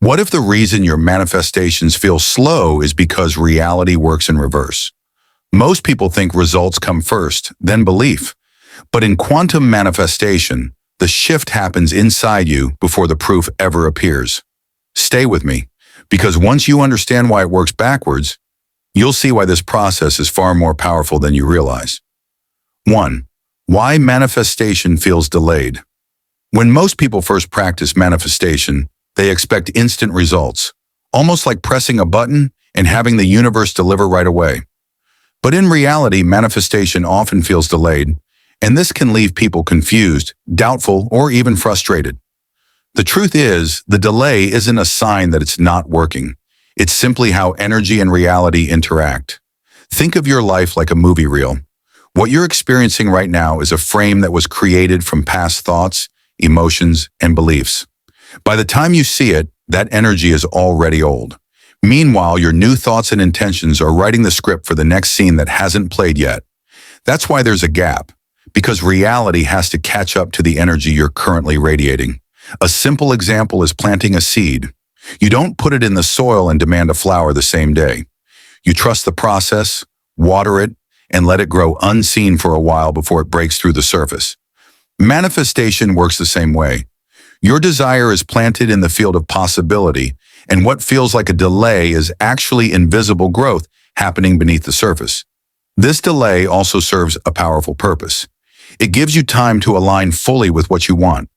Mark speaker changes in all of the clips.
Speaker 1: What if the reason your manifestations feel slow is because reality works in reverse? Most people think results come first, then belief. But in quantum manifestation, the shift happens inside you before the proof ever appears. Stay with me, because once you understand why it works backwards, you'll see why this process is far more powerful than you realize. 1. Why manifestation feels delayed. When most people first practice manifestation, they expect instant results, almost like pressing a button and having the universe deliver right away. But in reality, manifestation often feels delayed, and this can leave people confused, doubtful, or even frustrated. The truth is, the delay isn't a sign that it's not working. It's simply how energy and reality interact. Think of your life like a movie reel. What you're experiencing right now is a frame that was created from past thoughts, emotions, and beliefs. By the time you see it, that energy is already old. Meanwhile, your new thoughts and intentions are writing the script for the next scene that hasn't played yet. That's why there's a gap, because reality has to catch up to the energy you're currently radiating. A simple example is planting a seed. You don't put it in the soil and demand a flower the same day. You trust the process, water it, and let it grow unseen for a while before it breaks through the surface. Manifestation works the same way. Your desire is planted in the field of possibility, and what feels like a delay is actually invisible growth happening beneath the surface. This delay also serves a powerful purpose. It gives you time to align fully with what you want.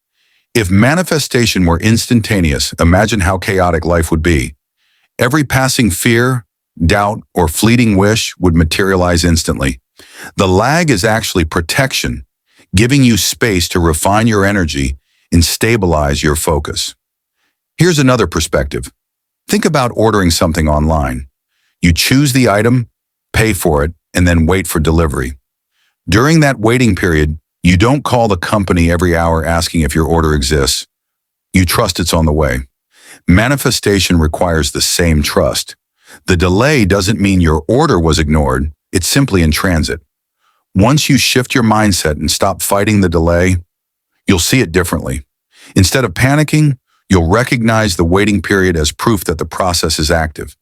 Speaker 1: If manifestation were instantaneous, imagine how chaotic life would be. Every passing fear, doubt, or fleeting wish would materialize instantly. The lag is actually protection, giving you space to refine your energy and stabilize your focus. Here's another perspective. Think about ordering something online. You choose the item, pay for it, and then wait for delivery. During that waiting period, you don't call the company every hour asking if your order exists. You trust it's on the way. Manifestation requires the same trust. The delay doesn't mean your order was ignored, it's simply in transit. Once you shift your mindset and stop fighting the delay, you'll see it differently. Instead of panicking, you'll recognize the waiting period as proof that the process is active.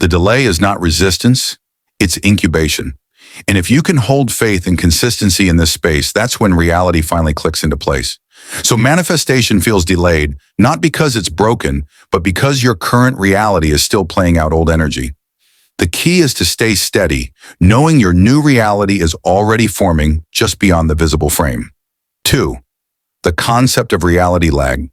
Speaker 1: The delay is not resistance, it's incubation. And if you can hold faith and consistency in this space, that's when reality finally clicks into place. So manifestation feels delayed, not because it's broken, but because your current reality is still playing out old energy. The key is to stay steady, knowing your new reality is already forming just beyond the visible frame. 2. The concept of reality lag.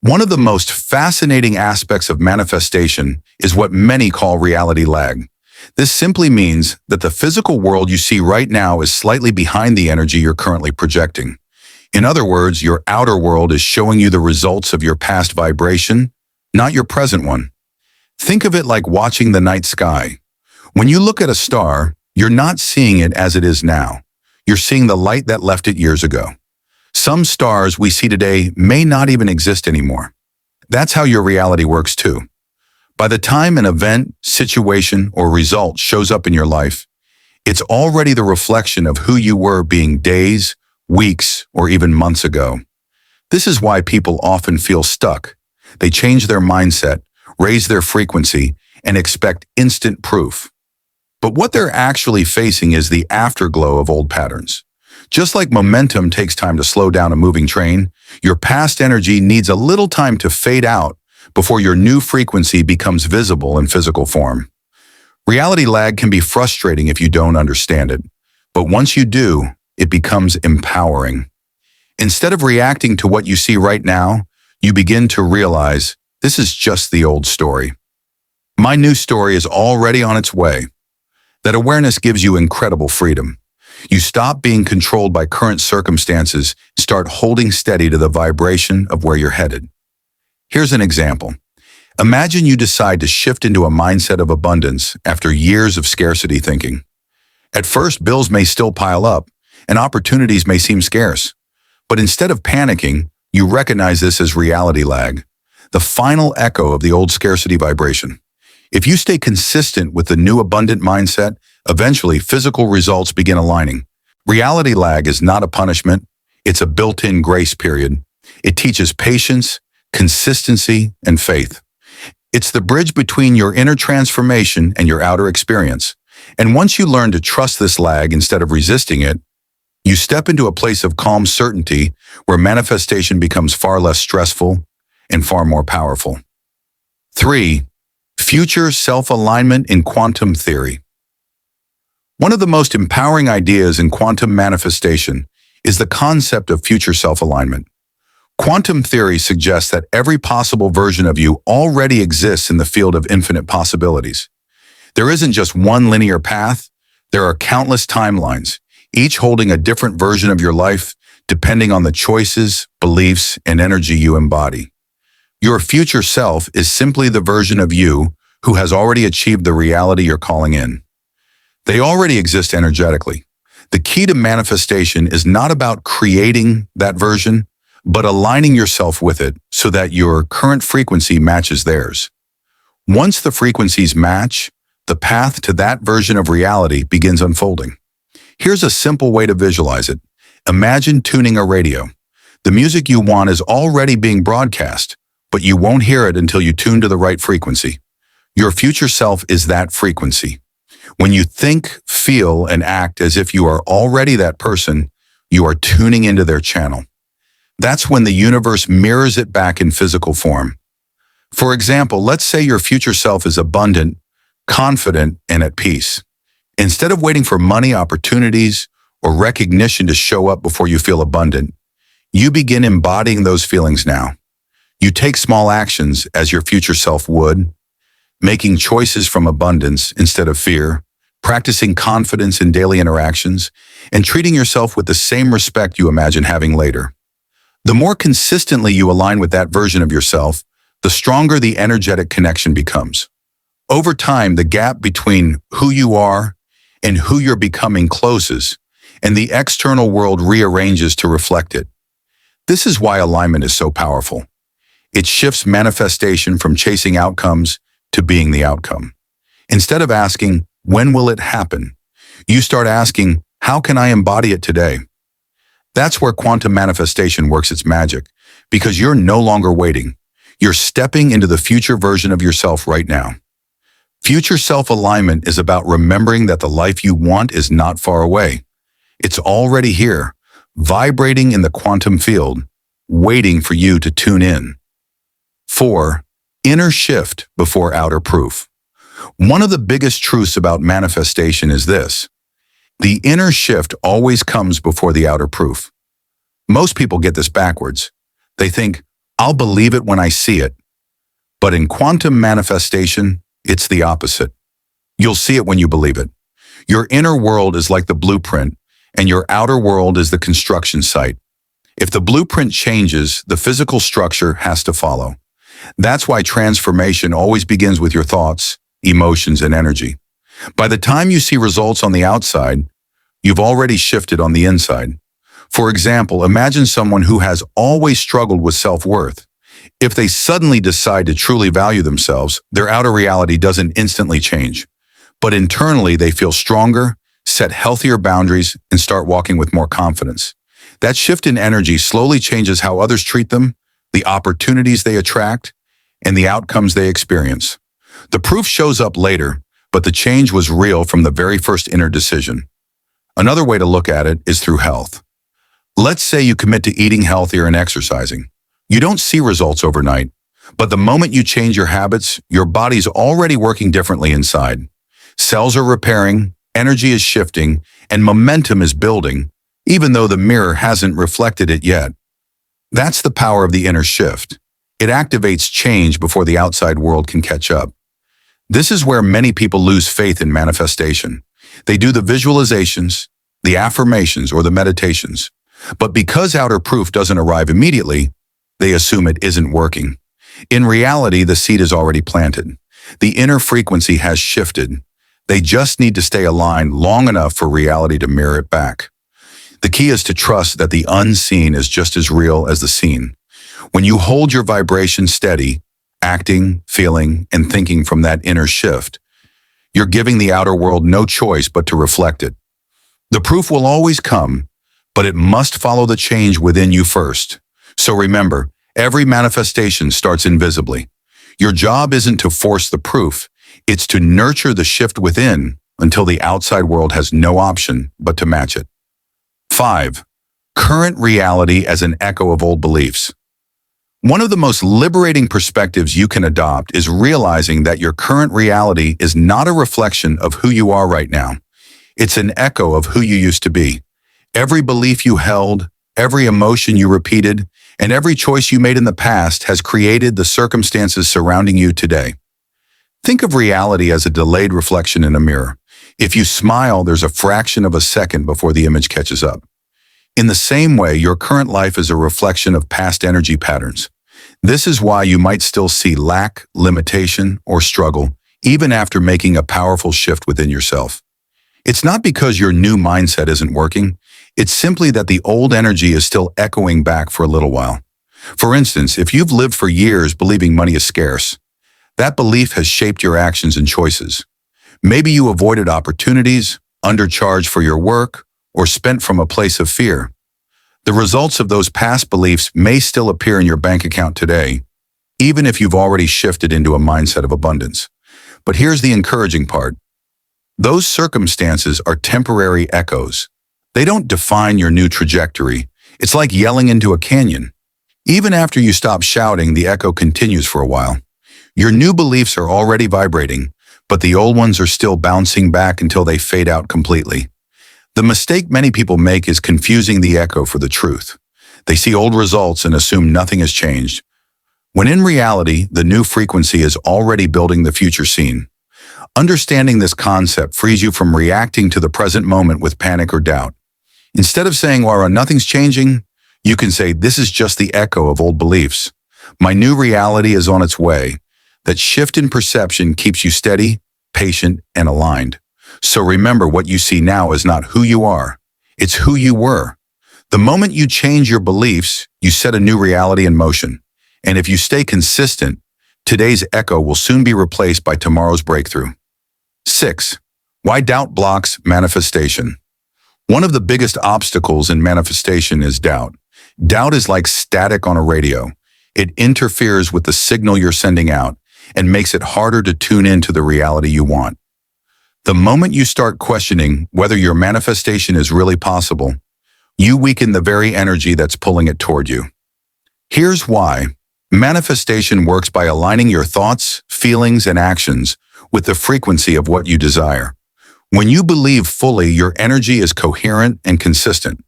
Speaker 1: One of the most fascinating aspects of manifestation is what many call reality lag. This simply means that the physical world you see right now is slightly behind the energy you're currently projecting. In other words, your outer world is showing you the results of your past vibration, not your present one. Think of it like watching the night sky. When you look at a star, you're not seeing it as it is now. You're seeing the light that left it years ago. Some stars we see today may not even exist anymore. That's how your reality works too. By the time an event, situation, or result shows up in your life, it's already the reflection of who you were being days, weeks, or even months ago. This is why people often feel stuck. They change their mindset, raise their frequency, and expect instant proof. But what they're actually facing is the afterglow of old patterns. Just like momentum takes time to slow down a moving train, your past energy needs a little time to fade out before your new frequency becomes visible in physical form. Reality lag can be frustrating if you don't understand it, but once you do, it becomes empowering. Instead of reacting to what you see right now, you begin to realize this is just the old story. My new story is already on its way. That awareness gives you incredible freedom. You stop being controlled by current circumstances and start holding steady to the vibration of where you're headed. Here's an example. Imagine you decide to shift into a mindset of abundance after years of scarcity thinking. At first, bills may still pile up, and opportunities may seem scarce. But instead of panicking, you recognize this as reality lag, the final echo of the old scarcity vibration. If you stay consistent with the new abundant mindset, eventually physical results begin aligning. Reality lag is not a punishment, it's a built-in grace period. It teaches patience, consistency, and faith. It's the bridge between your inner transformation and your outer experience. And once you learn to trust this lag instead of resisting it, you step into a place of calm certainty where manifestation becomes far less stressful and far more powerful. 3. Future self-alignment in quantum theory. One of the most empowering ideas in quantum manifestation is the concept of future self-alignment. Quantum theory suggests that every possible version of you already exists in the field of infinite possibilities. There isn't just one linear path, there are countless timelines, each holding a different version of your life depending on the choices, beliefs, and energy you embody. Your future self is simply the version of you who has already achieved the reality you're calling in. They already exist energetically. The key to manifestation is not about creating that version, but aligning yourself with it so that your current frequency matches theirs. Once the frequencies match, the path to that version of reality begins unfolding. Here's a simple way to visualize it. Imagine tuning a radio. The music you want is already being broadcast, but you won't hear it until you tune to the right frequency. Your future self is that frequency. When you think, feel, and act as if you are already that person, you are tuning into their channel. That's when the universe mirrors it back in physical form. For example, let's say your future self is abundant, confident, and at peace. Instead of waiting for money, opportunities, or recognition to show up before you feel abundant, you begin embodying those feelings now. You take small actions as your future self would, making choices from abundance instead of fear, practicing confidence in daily interactions, and treating yourself with the same respect you imagine having later. The more consistently you align with that version of yourself, the stronger the energetic connection becomes. Over time, the gap between who you are and who you're becoming closes, and the external world rearranges to reflect it. This is why alignment is so powerful. It shifts manifestation from chasing outcomes to being the outcome. Instead of asking, when will it happen? You start asking, how can I embody it today? That's where quantum manifestation works its magic, because you're no longer waiting. You're stepping into the future version of yourself right now. Future self-alignment is about remembering that the life you want is not far away. It's already here, vibrating in the quantum field, waiting for you to tune in. 4. Inner shift before outer proof. One of the biggest truths about manifestation is this. The inner shift always comes before the outer proof. Most people get this backwards. They think, I'll believe it when I see it. But in quantum manifestation, it's the opposite. You'll see it when you believe it. Your inner world is like the blueprint, and your outer world is the construction site. If the blueprint changes, the physical structure has to follow. That's why transformation always begins with your thoughts, emotions, and energy. By the time you see results on the outside, you've already shifted on the inside. For example, imagine someone who has always struggled with self-worth. If they suddenly decide to truly value themselves, their outer reality doesn't instantly change. But internally, they feel stronger, set healthier boundaries, and start walking with more confidence. That shift in energy slowly changes how others treat them, the opportunities they attract, and the outcomes they experience. The proof shows up later, but the change was real from the very first inner decision. Another way to look at it is through health. Let's say you commit to eating healthier and exercising. You don't see results overnight, but the moment you change your habits, your body's already working differently inside. Cells are repairing, energy is shifting, and momentum is building, even though the mirror hasn't reflected it yet. That's the power of the inner shift. It activates change before the outside world can catch up. This is where many people lose faith in manifestation. They do the visualizations, the affirmations, or the meditations. But because outer proof doesn't arrive immediately, they assume it isn't working. In reality, the seed is already planted. The inner frequency has shifted. They just need to stay aligned long enough for reality to mirror it back. The key is to trust that the unseen is just as real as the seen. When you hold your vibration steady, acting, feeling, and thinking from that inner shift, you're giving the outer world no choice but to reflect it. The proof will always come, but it must follow the change within you first. So remember, Every manifestation starts invisibly. Your job isn't to force the proof, it's to nurture the shift within until the outside world has no option but to match it. 5. Current reality as an echo of old beliefs. One of the most liberating perspectives you can adopt is realizing that your current reality is not a reflection of who you are right now. It's an echo of who you used to be. Every belief you held, every emotion you repeated, and every choice you made in the past has created the circumstances surrounding you today. Think of reality as a delayed reflection in a mirror. If you smile, there's a fraction of a second before the image catches up. In the same way, your current life is a reflection of past energy patterns. This is why you might still see lack, limitation, or struggle, even after making a powerful shift within yourself. It's not because your new mindset isn't working. It's simply that the old energy is still echoing back for a little while. For instance, if you've lived for years believing money is scarce, that belief has shaped your actions and choices. Maybe you avoided opportunities, undercharged for your work, or spent from a place of fear. The results of those past beliefs may still appear in your bank account today, even if you've already shifted into a mindset of abundance. But here's the encouraging part. Those circumstances are temporary echoes. They don't define your new trajectory. It's like yelling into a canyon. Even after you stop shouting, the echo continues for a while. Your new beliefs are already vibrating, but the old ones are still bouncing back until they fade out completely. The mistake many people make is confusing the echo for the truth. They see old results and assume nothing has changed, when in reality, the new frequency is already building the future scene. Understanding this concept frees you from reacting to the present moment with panic or doubt. Instead of saying, well, nothing's changing, you can say, this is just the echo of old beliefs. My new reality is on its way. That shift in perception keeps you steady, patient, and aligned. So remember, what you see now is not who you are. It's who you were. The moment you change your beliefs, you set a new reality in motion. And if you stay consistent, today's echo will soon be replaced by tomorrow's breakthrough. 6. Why doubt blocks manifestation. One of the biggest obstacles in manifestation is doubt. Doubt is like static on a radio. It interferes with the signal you're sending out and makes it harder to tune into the reality you want. The moment you start questioning whether your manifestation is really possible, you weaken the very energy that's pulling it toward you. Here's why. Manifestation works by aligning your thoughts, feelings, and actions with the frequency of what you desire. When you believe fully, your energy is coherent and consistent.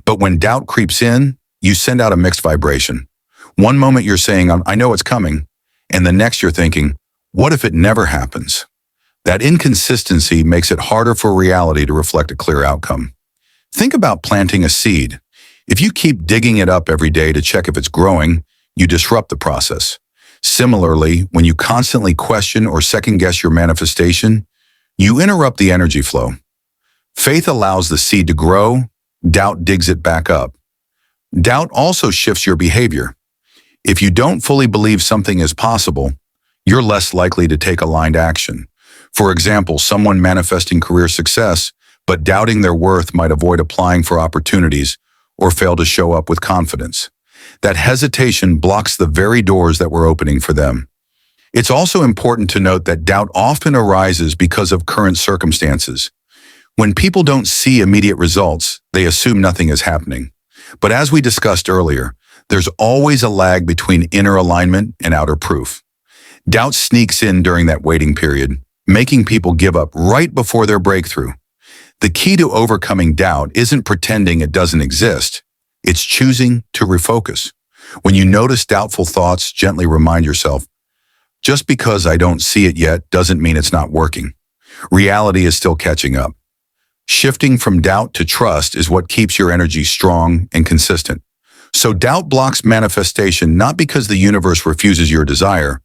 Speaker 1: But when doubt creeps in, you send out a mixed vibration. One moment you're saying, I know it's coming, and the next you're thinking, what if it never happens? That inconsistency makes it harder for reality to reflect a clear outcome. Think about planting a seed. If you keep digging it up every day to check if it's growing, you disrupt the process. Similarly, when you constantly question or second-guess your manifestation, you interrupt the energy flow. Faith allows the seed to grow, doubt digs it back up. Doubt also shifts your behavior. If you don't fully believe something is possible, you're less likely to take aligned action. For example, someone manifesting career success but doubting their worth might avoid applying for opportunities or fail to show up with confidence. That hesitation blocks the very doors that were opening for them. It's also important to note that doubt often arises because of current circumstances. When people don't see immediate results, they assume nothing is happening. But as we discussed earlier, there's always a lag between inner alignment and outer proof. Doubt sneaks in during that waiting period, making people give up right before their breakthrough. The key to overcoming doubt isn't pretending it doesn't exist. It's choosing to refocus. When you notice doubtful thoughts, gently remind yourself, just because I don't see it yet doesn't mean it's not working. Reality is still catching up. Shifting from doubt to trust is what keeps your energy strong and consistent. So doubt blocks manifestation not because the universe refuses your desire,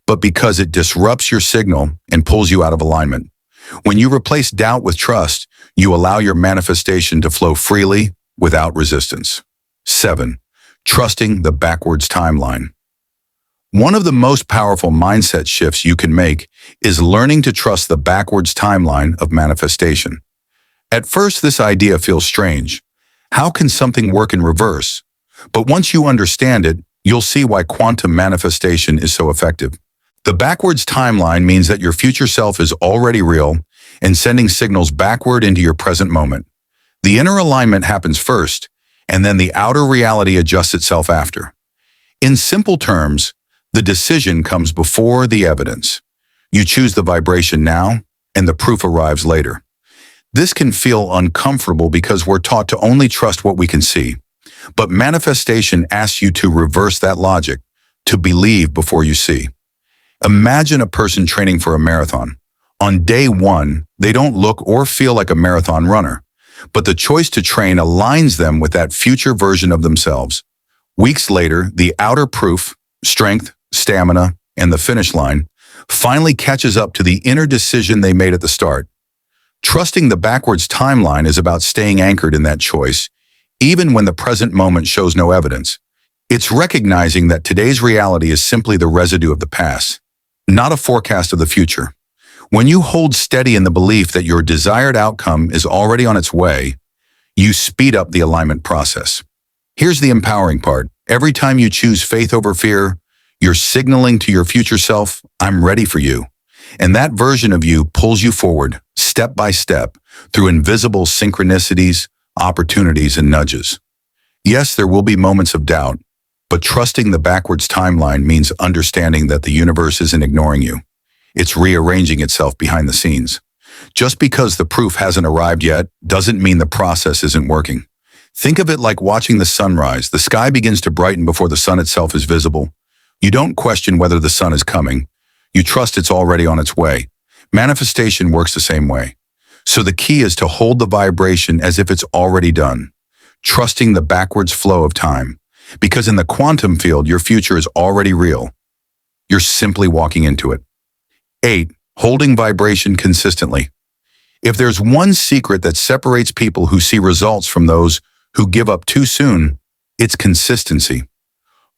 Speaker 1: but because it disrupts your signal and pulls you out of alignment. When you replace doubt with trust, you allow your manifestation to flow freely without resistance. 7. Trusting the backwards timeline. One of the most powerful mindset shifts you can make is learning to trust the backwards timeline of manifestation. At first, this idea feels strange. How can something work in reverse? But once you understand it, you'll see why quantum manifestation is so effective. The backwards timeline means that your future self is already real and sending signals backward into your present moment. The inner alignment happens first, and then the outer reality adjusts itself after. In simple terms, the decision comes before the evidence. You choose the vibration now, and the proof arrives later. This can feel uncomfortable because we're taught to only trust what we can see. But manifestation asks you to reverse that logic, to believe before you see. Imagine a person training for a marathon. On day one, they don't look or feel like a marathon runner, but the choice to train aligns them with that future version of themselves. Weeks later, the outer proof, strength, stamina, and the finish line finally catches up to the inner decision they made at the start. Trusting the backwards timeline is about staying anchored in that choice, even when the present moment shows no evidence. It's recognizing that today's reality is simply the residue of the past, not a forecast of the future. When you hold steady in the belief that your desired outcome is already on its way, you speed up the alignment process. Here's the empowering part. Every time you choose faith over fear, you're signaling to your future self, I'm ready for you. And that version of you pulls you forward, step by step, through invisible synchronicities, opportunities, and nudges. Yes, there will be moments of doubt, but trusting the backwards timeline means understanding that the universe isn't ignoring you. It's rearranging itself behind the scenes. Just because the proof hasn't arrived yet doesn't mean the process isn't working. Think of it like watching the sunrise. The sky begins to brighten before the sun itself is visible. You don't question whether the sun is coming. You trust it's already on its way. Manifestation works the same way. So the key is to hold the vibration as if it's already done, trusting the backwards flow of time. Because in the quantum field, your future is already real. You're simply walking into it. 8. Holding vibration consistently. If there's one secret that separates people who see results from those who give up too soon, it's consistency.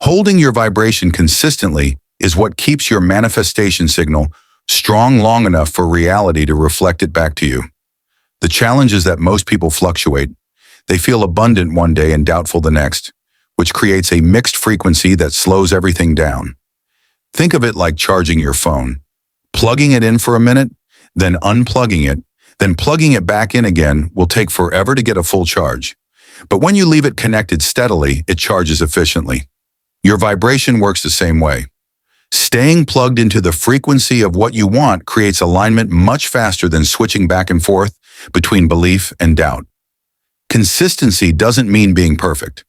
Speaker 1: Holding your vibration consistently is what keeps your manifestation signal strong long enough for reality to reflect it back to you. The challenge is that most people fluctuate. They feel abundant one day and doubtful the next, which creates a mixed frequency that slows everything down. Think of it like charging your phone. Plugging it in for a minute, then unplugging it, then plugging it back in again will take forever to get a full charge. But when you leave it connected steadily, it charges efficiently. Your vibration works the same way. Staying plugged into the frequency of what you want creates alignment much faster than switching back and forth between belief and doubt. Consistency doesn't mean being perfect.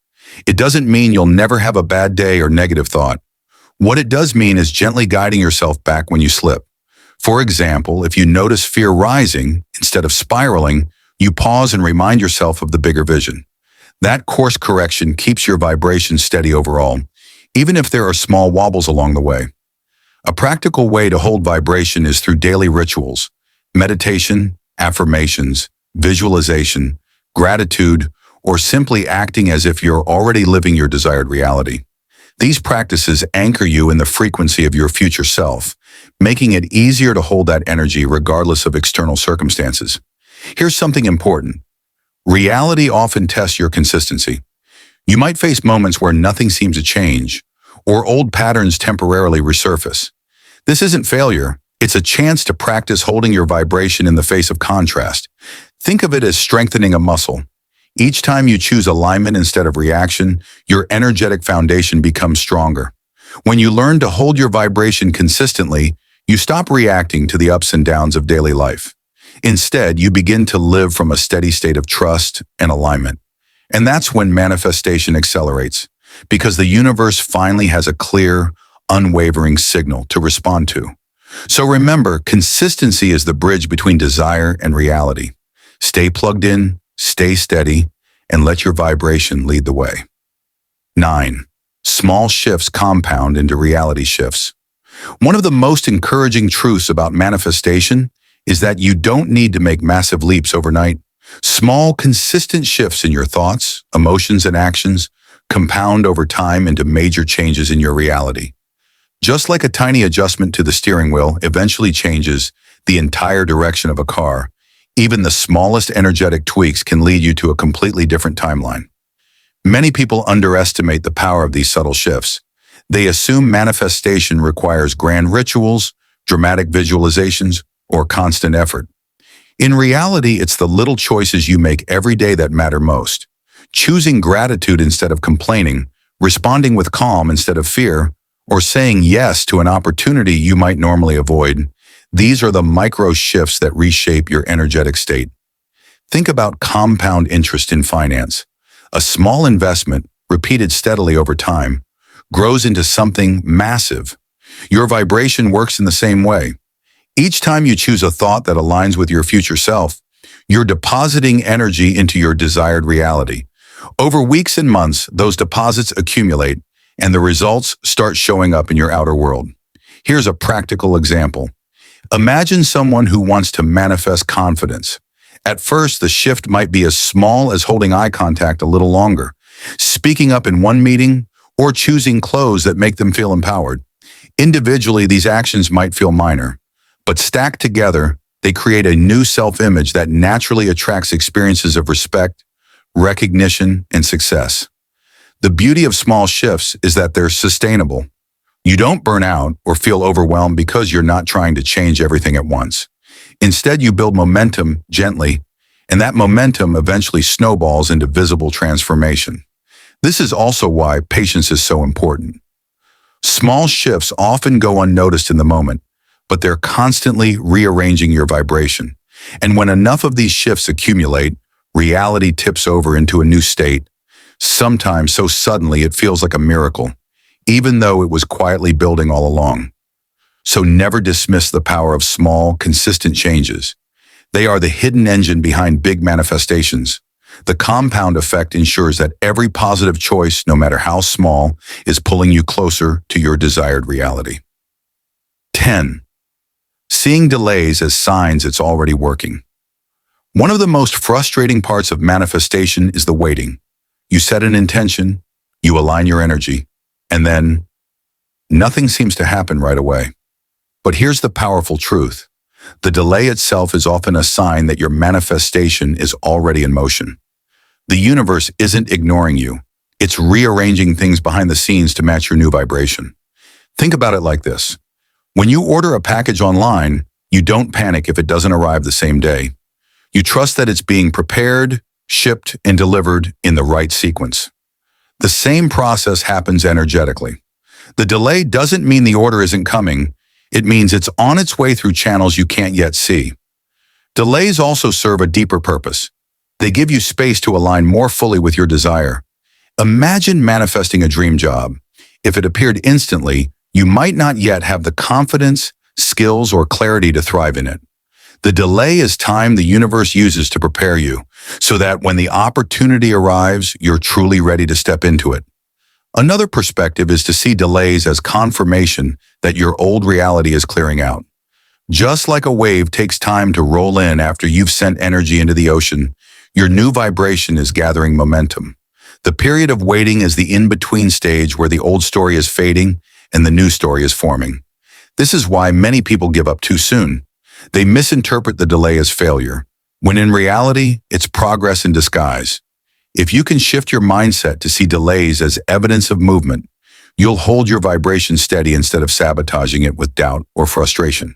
Speaker 1: It doesn't mean you'll never have a bad day or negative thought. What it does mean is gently guiding yourself back when you slip. For example, if you notice fear rising, instead of spiraling, you pause and remind yourself of the bigger vision. That course correction keeps your vibration steady overall, even if there are small wobbles along the way. A practical way to hold vibration is through daily rituals, meditation, affirmations, visualization, gratitude, or simply acting as if you're already living your desired reality. These practices anchor you in the frequency of your future self, making it easier to hold that energy regardless of external circumstances. Here's something important. Reality often tests your consistency. You might face moments where nothing seems to change, or old patterns temporarily resurface. This isn't failure. It's a chance to practice holding your vibration in the face of contrast. Think of it as strengthening a muscle. Each time you choose alignment instead of reaction, your energetic foundation becomes stronger. When you learn to hold your vibration consistently, you stop reacting to the ups and downs of daily life. Instead, you begin to live from a steady state of trust and alignment. And that's when manifestation accelerates, because the universe finally has a clear, unwavering signal to respond to. So remember, consistency is the bridge between desire and reality. Stay plugged in, stay steady, and let your vibration lead the way. 9. Small shifts compound into reality shifts. One of the most encouraging truths about manifestation is that you don't need to make massive leaps overnight. Small, consistent shifts in your thoughts, emotions, and actions compound over time into major changes in your reality. Just like a tiny adjustment to the steering wheel eventually changes the entire direction of a car, even the smallest energetic tweaks can lead you to a completely different timeline. Many people underestimate the power of these subtle shifts. They assume manifestation requires grand rituals, dramatic visualizations, or constant effort. In reality, it's the little choices you make every day that matter most. Choosing gratitude instead of complaining, responding with calm instead of fear, or saying yes to an opportunity you might normally avoid. These are the micro shifts that reshape your energetic state. Think about compound interest in finance. A small investment, repeated steadily over time, grows into something massive. Your vibration works in the same way. Each time you choose a thought that aligns with your future self, you're depositing energy into your desired reality. Over weeks and months, those deposits accumulate, and the results start showing up in your outer world. Here's a practical example. Imagine someone who wants to manifest confidence. At first, the shift might be as small as holding eye contact a little longer, speaking up in one meeting, or choosing clothes that make them feel empowered. Individually, these actions might feel minor, but stacked together, they create a new self-image that naturally attracts experiences of respect, recognition, and success. The beauty of small shifts is that they're sustainable. You don't burn out or feel overwhelmed because you're not trying to change everything at once. Instead, you build momentum gently, and that momentum eventually snowballs into visible transformation. This is also why patience is so important. Small shifts often go unnoticed in the moment, but they're constantly rearranging your vibration. And when enough of these shifts accumulate, reality tips over into a new state, sometimes so suddenly it feels like a miracle, even though it was quietly building all along. So never dismiss the power of small, consistent changes. They are the hidden engine behind big manifestations. The compound effect ensures that every positive choice, no matter how small, is pulling you closer to your desired reality. 10. Seeing delays as signs it's already working. One of the most frustrating parts of manifestation is the waiting. You set an intention, you align your energy, and then nothing seems to happen right away. But here's the powerful truth. The delay itself is often a sign that your manifestation is already in motion. The universe isn't ignoring you. It's rearranging things behind the scenes to match your new vibration. Think about it like this. When you order a package online, you don't panic if it doesn't arrive the same day. You trust that it's being prepared, shipped, and delivered in the right sequence. The same process happens energetically. The delay doesn't mean the order isn't coming. It means it's on its way through channels you can't yet see. Delays also serve a deeper purpose. They give you space to align more fully with your desire. Imagine manifesting a dream job. If it appeared instantly, you might not yet have the confidence, skills, or clarity to thrive in it. The delay is time the universe uses to prepare you, so that when the opportunity arrives, you're truly ready to step into it. Another perspective is to see delays as confirmation that your old reality is clearing out. Just like a wave takes time to roll in after you've sent energy into the ocean, your new vibration is gathering momentum. The period of waiting is the in-between stage where the old story is fading and the new story is forming. This is why many people give up too soon. They misinterpret the delay as failure, when in reality, it's progress in disguise. If you can shift your mindset to see delays as evidence of movement, you'll hold your vibration steady instead of sabotaging it with doubt or frustration.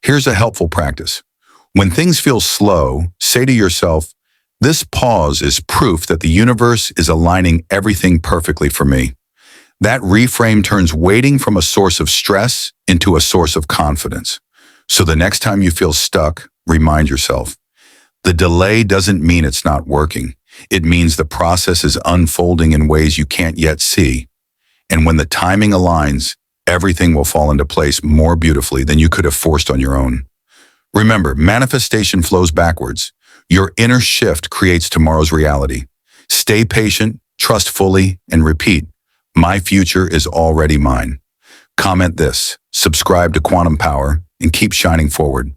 Speaker 1: Here's a helpful practice. When things feel slow, say to yourself, "This pause is proof that the universe is aligning everything perfectly for me." That reframe turns waiting from a source of stress into a source of confidence. So the next time you feel stuck, remind yourself, the delay doesn't mean it's not working. It means the process is unfolding in ways you can't yet see. And when the timing aligns, everything will fall into place more beautifully than you could have forced on your own. Remember, manifestation flows backwards. Your inner shift creates tomorrow's reality. Stay patient, trust fully, and repeat, "My future is already mine." Comment this, subscribe to Quantum Power, and keep shining forward.